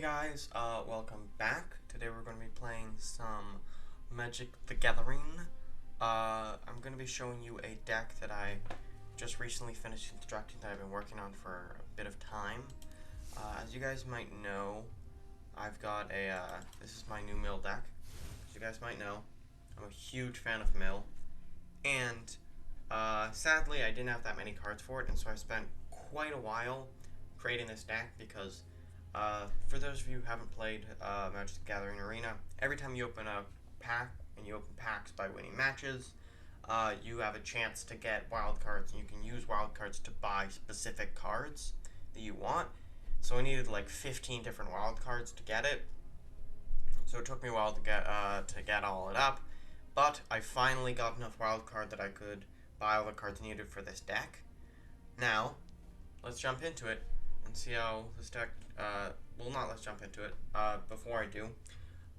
Hey guys, welcome back. Today we're going to be playing some Magic the Gathering. I'm going to be showing you a deck that I just recently finished constructing that I've been working on for a bit of time. As you guys might know, I've got this is my new mill deck. As you guys might know, I'm a huge fan of mill, and sadly I didn't have that many cards for it, and so I spent quite a while creating this deck because for those of you who haven't played Magic the Gathering Arena, every time you open a pack, and you open packs by winning matches, you have a chance to get wild cards, and you can use wild cards to buy specific cards that you want. So I needed like 15 different wild cards to get it. So it took me a while to get all it up, but I finally got enough wild card that I could buy all the cards needed for this deck. Now, let's jump into it and see how this deck, let's jump into it. Before I do,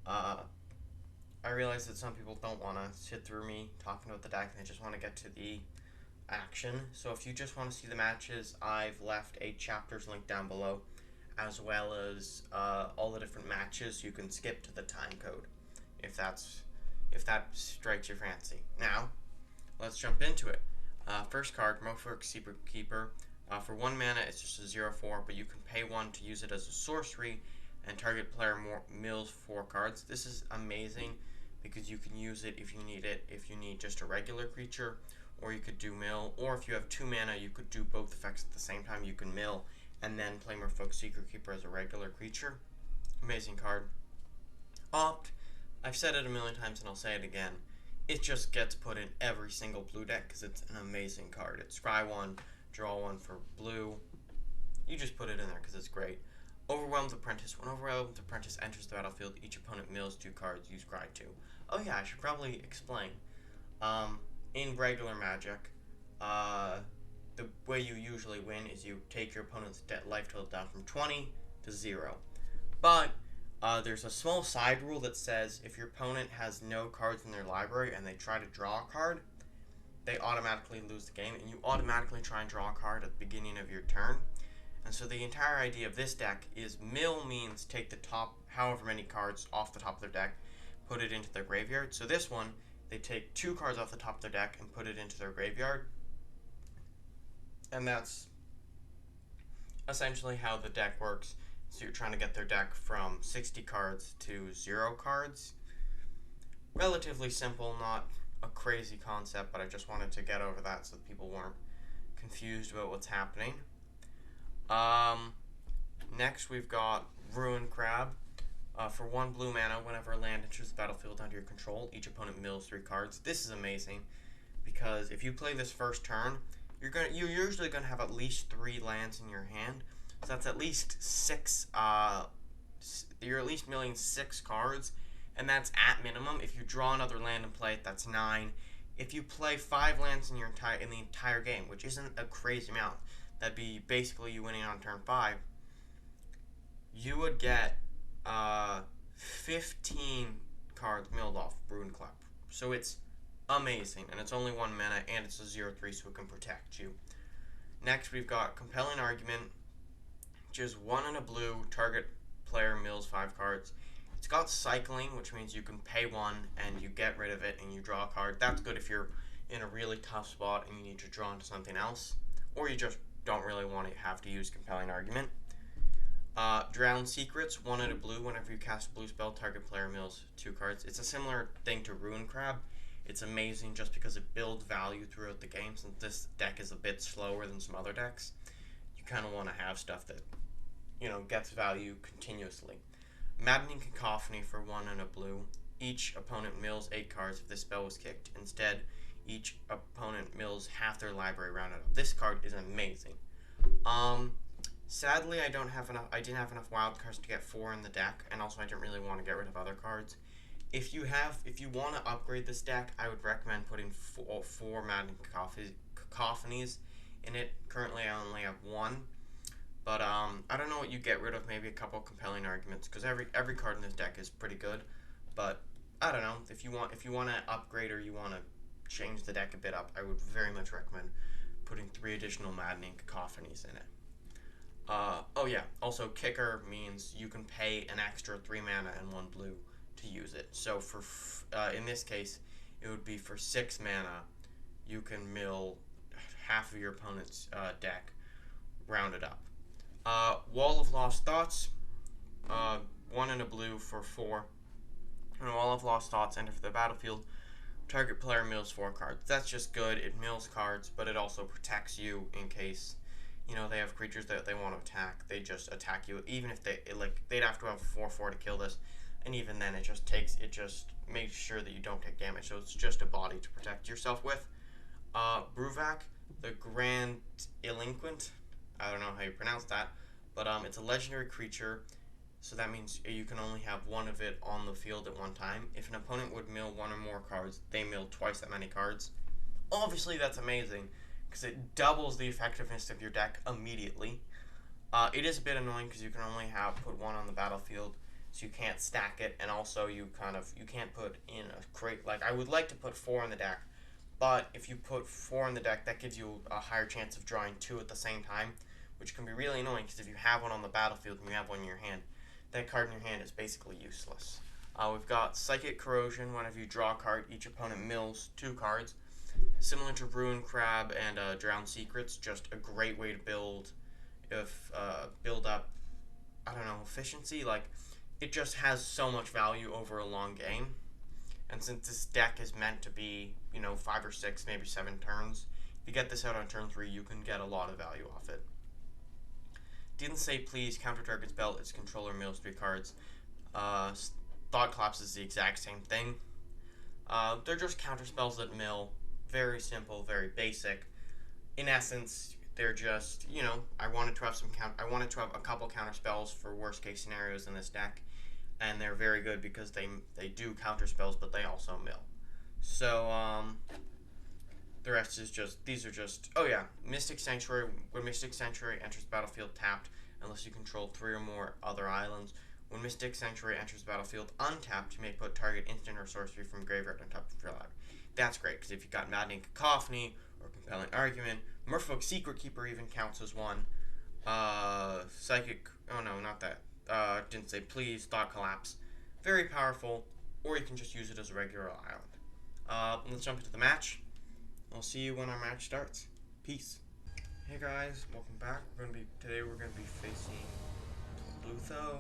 I realize that some people don't want to sit through me talking about the deck and they just want to get to the action. So if you just want to see the matches, I've left a chapters link down below, as well as all the different matches. You can skip to the time code if that strikes your fancy. Now, let's jump into it. First card, Mofurk Secret Keeper. For 1 mana, it's just a 0/4, but you can pay 1 to use it as a sorcery, and target player mills 4 cards. This is amazing because you can use it if you need just a regular creature, or you could do mill, or if you have 2 mana, you could do both effects at the same time. You can mill and then play Mofurk Secret Keeper as a regular creature. Amazing card. Opt, I've said it a million times and I'll say it again. It just gets put in every single blue deck because it's an amazing card. It's scry 1, draw 1 for blue. You just put it in there because it's great. Overwhelmed Apprentice. When Overwhelmed Apprentice enters the battlefield, each opponent mills 2 cards. Use scry 2. Oh yeah, I should probably explain. In regular Magic, the way you usually win is you take your opponent's life total down from 20 to 0. But there's a small side rule that says if your opponent has no cards in their library and they try to draw a card, they automatically lose the game, and you automatically try and draw a card at the beginning of your turn. And so the entire idea of this deck is mill means take the top however many cards off the top of their deck, put it into their graveyard. So this one, they take 2 cards off the top of their deck and put it into their graveyard. And that's essentially how the deck works. So you're trying to get their deck from 60 cards to 0 cards. Relatively simple, not a crazy concept, but I just wanted to get over that so that people weren't confused about what's happening. Next we've got Ruin Crab. For 1 blue mana, whenever a land enters the battlefield under your control, each opponent mills 3 cards. This is amazing because if you play this first turn, you're usually gonna have at least 3 lands in your hand. So that's at least 6. You're at least milling 6 cards, and that's at minimum. If you draw another land and play it, that's 9. If you play 5 lands in the entire game, which isn't a crazy amount, that'd be basically you winning on turn 5. You would get 15 cards milled off Ruin Crab. So it's amazing, and it's only 1 mana, and it's a 0/3, so it can protect you. Next, we've got Compelling Argument, which is 1 and a blue, target player mills 5 cards. It's got cycling, which means you can pay 1 and you get rid of it and you draw a card. That's good if you're in a really tough spot and you need to draw into something else, or you just don't really want to have to use Compelling Argument. Drown Secrets, 1 and a blue. Whenever you cast a blue spell, target player mills 2 cards. It's a similar thing to Ruin Crab. It's amazing just because it builds value throughout the game. Since this deck is a bit slower than some other decks, you kind of want to have stuff that, gets value continuously. Maddening Cacophony for 1 and a blue. Each opponent mills 8 cards if this spell was kicked. Instead, each opponent mills half their library rounded up. This card is amazing. Sadly, I didn't have enough wild cards to get 4 in the deck, and also I didn't really want to get rid of other cards. If you want to upgrade this deck, I would recommend putting 4 Maddening Cacophonies in it. Currently, I only have 1. But I don't know what you get rid of. Maybe a couple Compelling Arguments, because every card in this deck is pretty good. But I don't know, if you want to upgrade or you want to change the deck a bit up, I would very much recommend putting 3 additional Maddening Cacophonies in it. Oh yeah, also kicker means you can pay an extra 3 mana and 1 blue to use it. So in this case, it would be for 6 mana, you can mill half of your opponent's deck, rounded up. Wall of Lost Thoughts, 1 and a blue for 4. When Wall of Lost Thoughts enter the battlefield, target player mills 4 cards. That's just good. It mills cards, but it also protects you in case, they have creatures that they want to attack. They just attack you, even if they'd have to have 4/4 to kill this, and even then it just makes sure that you don't take damage. So it's just a body to protect yourself with. Bruvac, the Grand Elinquent. I don't know how you pronounce that, but it's a legendary creature. So that means you can only have one of it on the field at one time. If an opponent would mill 1 or more cards, they mill twice that many cards. Obviously, that's amazing, because it doubles the effectiveness of your deck immediately. It is a bit annoying, because you can only put 1 on the battlefield, so you can't stack it, and also you can't put in a crate. Like, I would like to put 4 in the deck, but if you put 4 in the deck, that gives you a higher chance of drawing 2 at the same time, which can be really annoying, because if you have 1 on the battlefield and you have 1 in your hand, that card in your hand is basically useless. We've got Psychic Corrosion. Whenever you draw a card, each opponent mills 2 cards. Similar to Ruin Crab and Drowned Secrets, just a great way to build up, I don't know, efficiency. Like, it just has so much value over a long game. And since this deck is meant to be, 5 or 6, maybe 7 turns, if you get this out on turn 3, you can get a lot of value off it. Didn't Say Please, counter target's belt, its controller mills 3 cards. Thought Collapse is the exact same thing. They're just counter spells that mill. Very simple, very basic. In essence, they're just, I wanted to have a couple counter spells for worst case scenarios in this deck, and they're very good because they do counter spells, but they also mill. So, the rest is oh yeah, Mystic Sanctuary. When Mystic Sanctuary enters the battlefield tapped, unless you control 3 or more other islands. When Mystic Sanctuary enters the battlefield untapped, you may put target instant or sorcery from graveyard on top of your library. That's great, because if you've got Maddening Cacophony or Compelling Argument, Merfolk Secret Keeper even counts as one. Psychic, oh no, not that. Didn't Say Please, Thought Collapse. Very powerful, or you can just use it as a regular island. Let's jump into the match. I'll see you when our match starts. Peace. Hey guys, welcome back. Today we're gonna be facing Lutho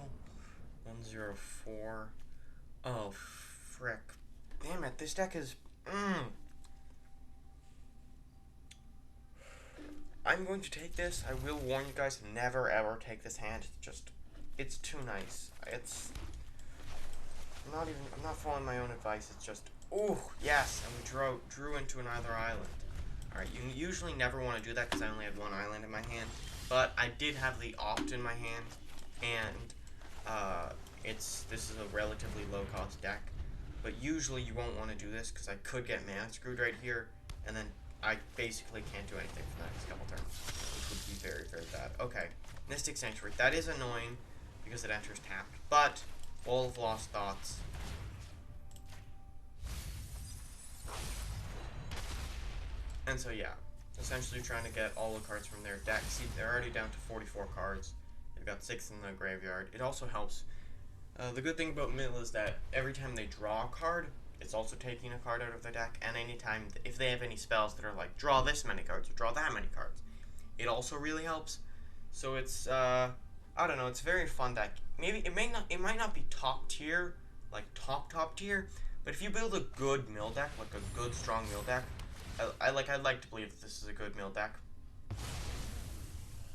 104. Oh frick. Damn it, this deck is I'm going to take this. I will warn you guys, never ever take this hand. It's too nice. I'm not following my own advice. It's just, ooh, yes, and we drew into another island. Alright, you usually never want to do that because I only had 1 island in my hand, but I did have the Opt in my hand, and this is a relatively low cost deck, but usually you won't want to do this because I could get mana screwed right here, and then I basically can't do anything for the next couple turns, which would be very, very bad. Okay, Mystic Sanctuary. That is annoying because it enters tapped, but Wall of Lost Thoughts. And so yeah, essentially trying to get all the cards from their deck. See, they're already down to 44 cards. They've got 6 in the graveyard. It also helps. The good thing about mill is that every time they draw a card, it's also taking a card out of their deck. And anytime, if they have any spells that are like, draw this many cards or draw that many cards, it also really helps. So it's, I don't know, it's a very fun deck. Maybe, it might not be top tier, like top tier, but if you build a good mill deck, like a good strong mill deck, I'd like to believe that this is a good mill deck.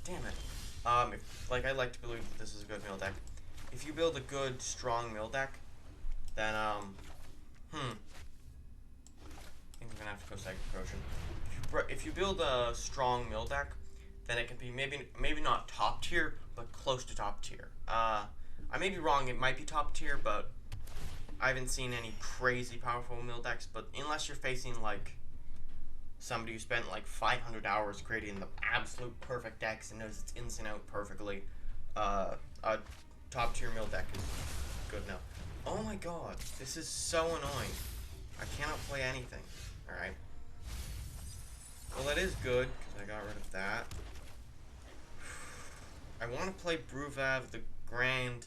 Damn it. I'd like to believe that this is a good mill deck. If you build a good, strong mill deck, then, I think I'm gonna have to go Psychic Corrosion. If you build a strong mill deck, then it can be maybe not top tier, but close to top tier. I may be wrong, it might be top tier, but I haven't seen any crazy powerful mill decks, but unless you're facing, like, somebody who spent like 500 hours creating the absolute perfect decks and knows its ins and out perfectly, a top tier mill deck is good enough. Oh my god, this is so annoying. I cannot play anything. Alright. Well, that is good, because I got rid of that. I I want to play Bruvav, the Grand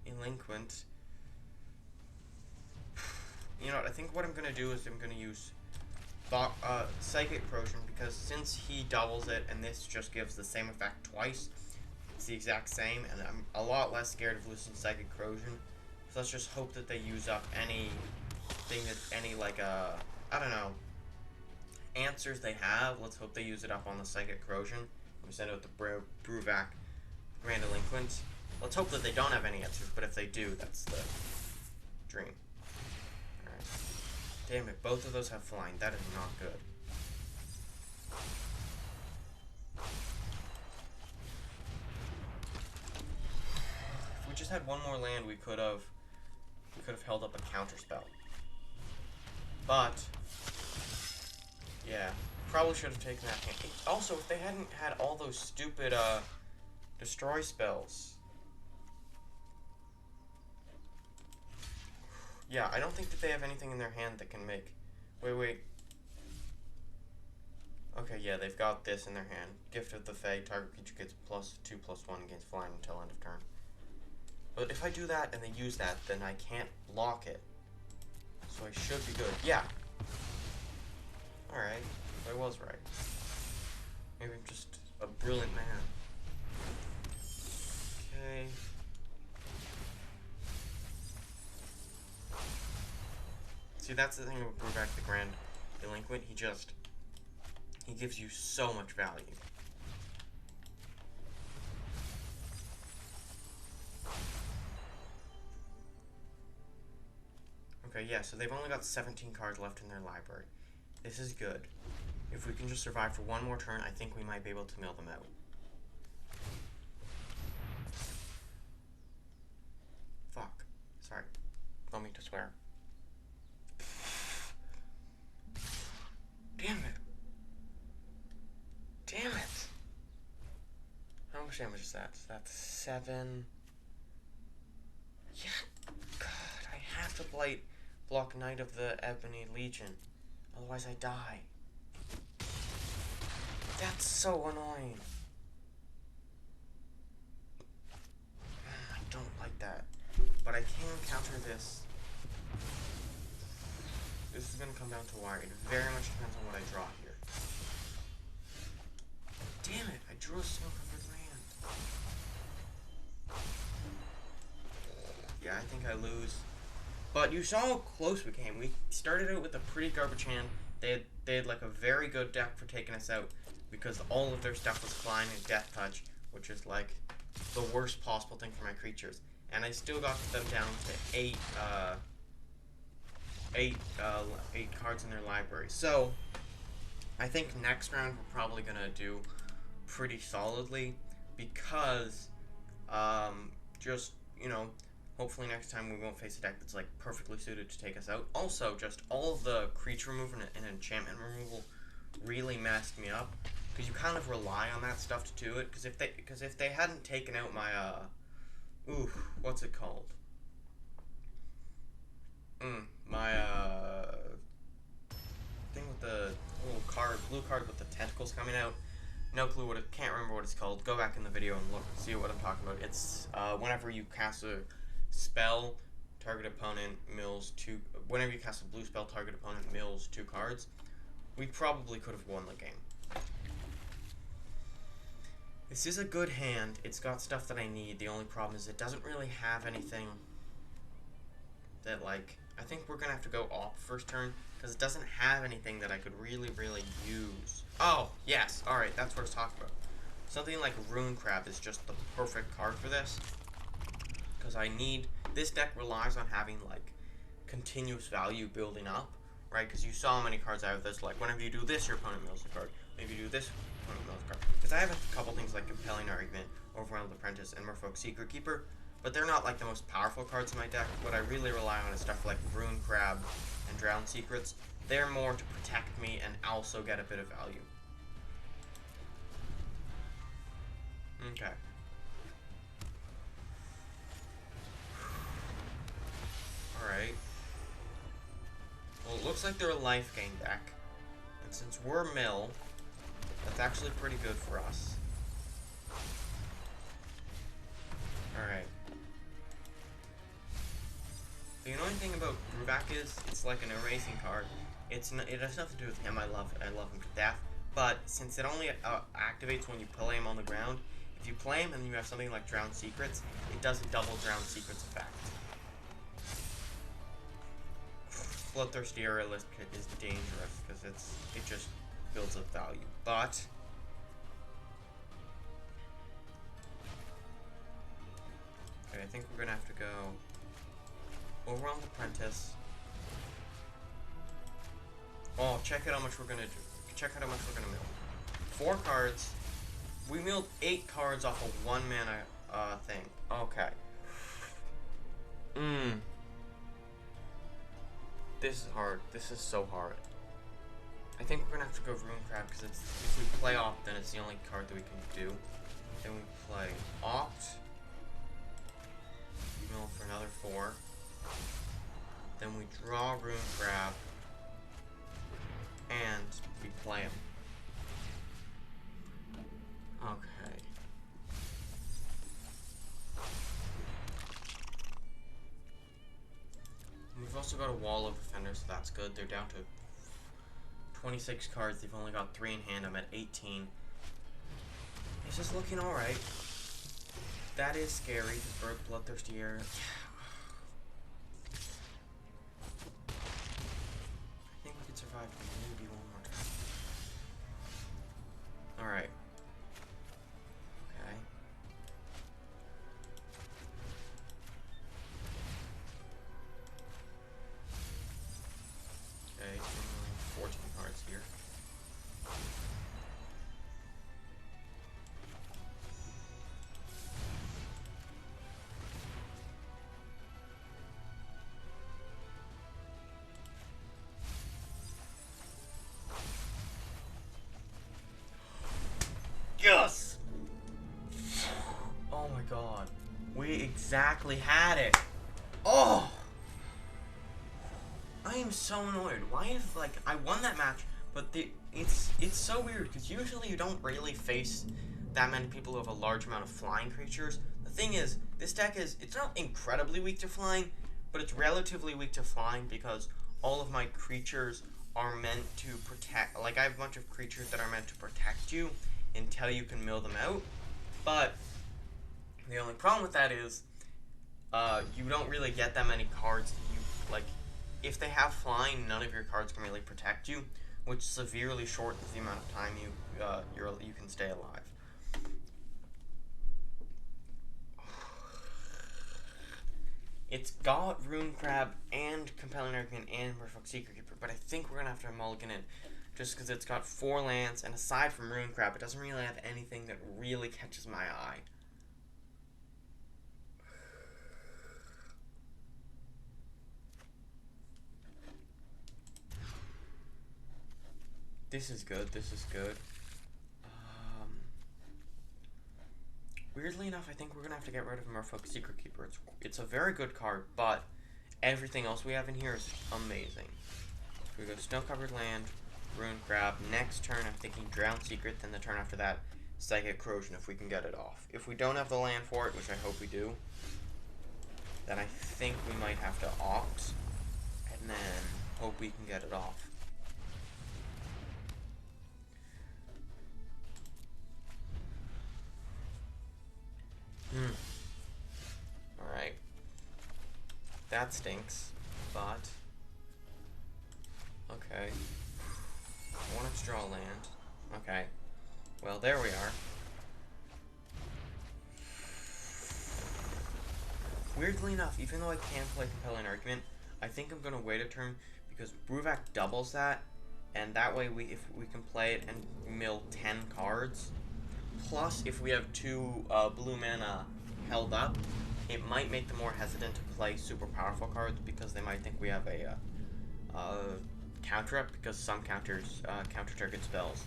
Delinquent. You know what, I think what I'm going to do is I'm going to use Psychic Corrosion, because since he doubles it and this just gives the same effect twice, it's the exact same, and I'm a lot less scared of losing Psychic Corrosion. So let's just hope that they use up any like, I don't know, answers they have. Let's hope they use it up on the Psychic Corrosion. We send out the Bruvac Grand Delinquent. Let's hope that they don't have any answers, but if they do, that's the dream. Alright. Damn it, both of those have flying. That is not good. If we just had one more land, we could have held up a counter spell. But yeah, probably should have taken that hand. Also, if they hadn't had all those stupid destroy spells. Yeah, I don't think that they have anything in their hand that can make... Wait. Okay, yeah, they've got this in their hand. Gift of the Fae, target creature gets +2/+1 against flying until end of turn. But if I do that and they use that, then I can't block it. So I should be good. Yeah. Alright, I was right. Maybe I'm just a brilliant man. Okay. See, that's the thing with Bruvac the Grand Delinquent. He gives you so much value. Okay, yeah, so they've only got 17 cards left in their library. This is good. If we can just survive for one more turn, I think we might be able to mill them out. Fuck. Sorry. Don't mean to swear. Damn it. Damn it. How much damage is that? That's 7. Yeah. God, I have to block Knight of the Ebony Legion. Otherwise I die. That's so annoying. I don't like that. But I can counter this. This is going to come down to wire. It very much depends on what I draw here. Damn it, I drew a snow-covered land. Yeah, I think I lose. But you saw how close we came. We started out with a pretty garbage hand. They had like a very good deck for taking us out because all of their stuff was flying and death touch, which is like the worst possible thing for my creatures. And I still got them down to 8 cards in their library. So I think next round we're probably gonna do pretty solidly because just, you know, hopefully next time we won't face a deck that's like perfectly suited to take us out. Also, just all of the creature removal and enchantment removal really messed me up because you kind of rely on that stuff to do it. Because if they hadn't taken out my what's it called? My thing with the little card, blue card with the tentacles coming out. No clue what it. Can't remember what it's called. Go back in the video and look, see what I'm talking about. It's whenever you cast a spell, target opponent mills 2. Whenever you cast a blue spell, target opponent mills 2 cards. We probably could have won the game. This is a good hand. It's got stuff that I need. The only problem is it doesn't really have anything that, like, I think we're gonna have to go off first turn because it doesn't have anything that I could really use. Oh, yes. Alright, that's what I was talking about. Something like Rune Crab is just the perfect card for this. Because I need... This deck relies on having, like, continuous value building up, right? Because you saw how many cards I have this, like, whenever you do this, your opponent mills a card. Maybe you do this, your opponent mills a card. Because I have a couple things like Compelling Argument, Overwhelmed Apprentice, and Merfolk Secret Keeper, but they're not, like, the most powerful cards in my deck. What I really rely on is stuff like Rune Crab and Drowned Secrets. They're more to protect me and also get a bit of value. Okay. Alright. Well, it looks like they're a life gain deck. And since we're mill, that's actually pretty good for us. thing about Bruvac is it's like an erasing card. It has nothing to do with him. I love him to death. But since it only activates when you play him on the ground, if you play him and you have something like Drowned Secrets, it does a double Drowned Secrets effect. Bloodthirsty Aerialist is dangerous because it just builds up value. But okay, I think we're gonna have to go Overwhelmed Apprentice. Oh, check out how much we're gonna do. Check out how much we're gonna mill. 4 cards. We milled 8 cards off a 1 mana thing. Okay. This is hard. This is so hard. I think we're gonna have to go Rune Crab because if we play Opt, then it's the only card that we can do. Then we play Opt. We mill for another 4. Then we draw Rune Crab. And we play him. Okay. We've also got a Wall of Defenders, so that's good. They're down to 26 cards. They've only got 3 in hand. I'm at 18. It's just looking alright. That is scary, because Bloodthirsty Air. I think we could survive maybe one more time. Alright. Okay. Okay, 14 cards here. Yes! Oh my god. We exactly had it. Oh! I am so annoyed. Why is, like, I won that match, but it's so weird, because usually you don't really face that many people who have a large amount of flying creatures. The thing is, this deck it's not incredibly weak to flying, but it's relatively weak to flying because all of my creatures are meant to protect, like, I have a bunch of creatures that are meant to protect you until you can mill them out, but the only problem with that is you don't really get that many cards that you, like, if they have flying, none of your cards can really protect you, which severely shortens the amount of time you can stay alive. It's got Rune Crab and Compelling Argument and Merfolk Secret Keeper, but I think we're gonna have to mulligan it just because it's got 4 lands, and aside from Rune Crab, it doesn't really have anything that really catches my eye. This is good, this is good. Weirdly enough, I think we're gonna have to get rid of Merfolk Secret Keeper. It's a very good card, but everything else we have in here is amazing. So we go Snow-Covered Land, Rune Crab. Next turn, I'm thinking Drowned Secret. Then the turn after that, Psychic Corrosion, if we can get it off. If we don't have the land for it, which I hope we do, then I think we might have to Opt, and then hope we can get it off. Alright. That stinks, but okay. I want to draw land. Okay. Well, there we are. Weirdly enough, even though I can play Compelling Argument, I think I'm gonna wait a turn because Bruvac doubles that, and that way if we can play it and mill 10 cards. Plus, if we have 2 blue mana held up, it might make them more hesitant to play super powerful cards because they might think we have a counter up, because some counter target spells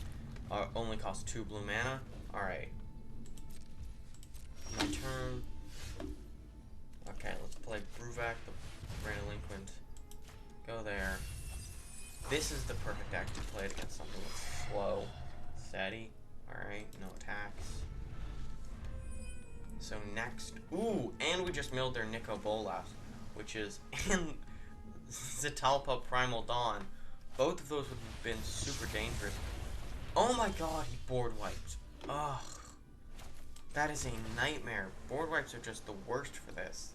only cost 2 blue mana. Alright. My turn. Okay, let's play Bruvac, the Brain Delinquent. Go there. This is the perfect deck to play it against something that's slow. Steady. Alright, no attacks. So next, ooh, and we just milled their Nico Bolas, which is, and Zatalpa Primal Dawn. Both of those would have been super dangerous. Oh my god, he board wiped. Ugh. That is a nightmare. Board wipes are just the worst for this.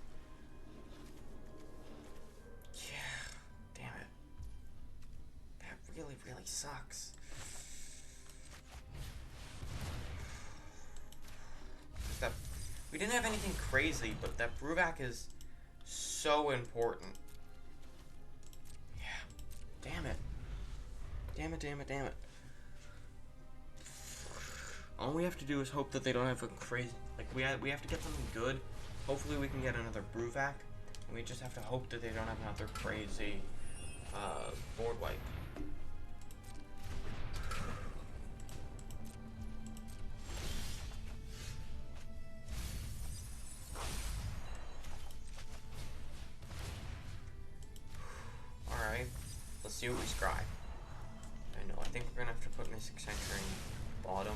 Yeah. Damn it. That really, really sucks. That, we didn't have anything crazy, but that Bruvac is so important. Yeah. Damn it. Damn it, damn it, damn it. All we have to do is hope that they don't have a crazy... Like, we have to get something good. Hopefully we can get another Bruvac. And we just have to hope that they don't have another crazy board wipe. Alright. Let's see what we scry. I know, I think we're gonna have to put Mystic Sanctuary in bottom.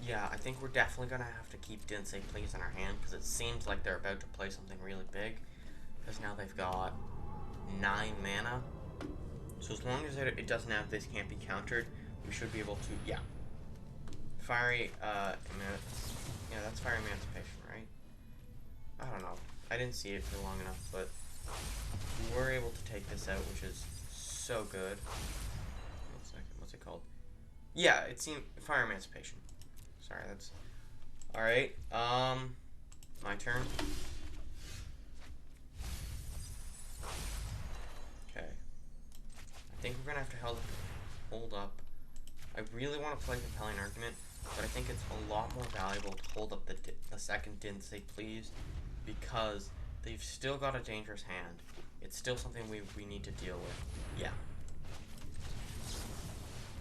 Yeah, I think we're definitely gonna have to keep Didn't Say Please in our hand, because it seems like they're about to play something really big. Because now they've got 9 mana. So as long as it doesn't have This Can't Be Countered, we should be able to, yeah. Fiery, yeah, that's Fiery Emancipation, right? I don't know. I didn't see it for long enough, but we were able to take this out, which is so good. What's it called? Yeah, it seemed Fire Emancipation. Sorry, that's alright. My turn. Okay. I think we're gonna have to hold up. I really want to play Compelling Argument, but I think it's a lot more valuable to hold up the second Didn't Say Please, because they've still got a dangerous hand. It's still something we need to deal with. Yeah.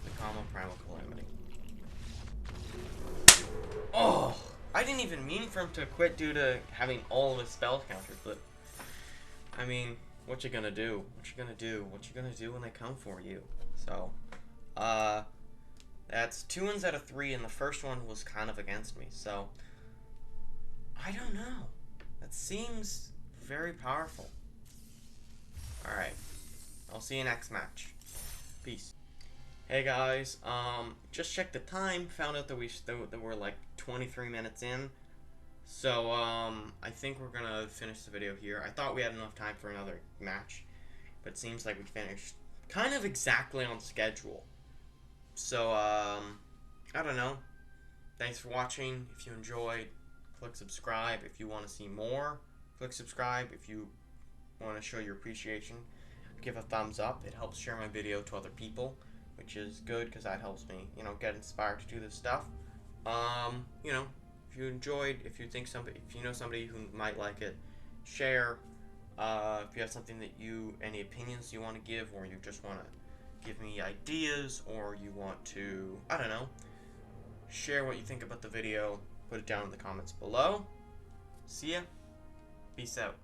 The Combo Primal Calamity. Oh! I didn't even mean for him to quit due to having all of his spells countered, but... I mean, what you gonna do? What you gonna do? What you gonna do when they come for you? So, that's 2 wins out of 3, and the first one was kind of against me, so... I don't know. That seems very powerful. Alright. I'll see you next match. Peace. Hey guys, just checked the time, found out that we're like 23 minutes in. So, I think we're gonna finish the video here. I thought we had enough time for another match, but it seems like we finished kind of exactly on schedule. So, I don't know. Thanks for watching. If you enjoyed, click subscribe. If you want to see more, click subscribe. If you want to show your appreciation, give a thumbs up. It helps share my video to other people, which is good because that helps me, you know, get inspired to do this stuff. You know, if you enjoyed, if you know somebody who might like it, share. If you have something that any opinions you want to give, or you just want to give me ideas, or you want to, I don't know, share what you think about the video, put it down in the comments below. See ya. Peace out.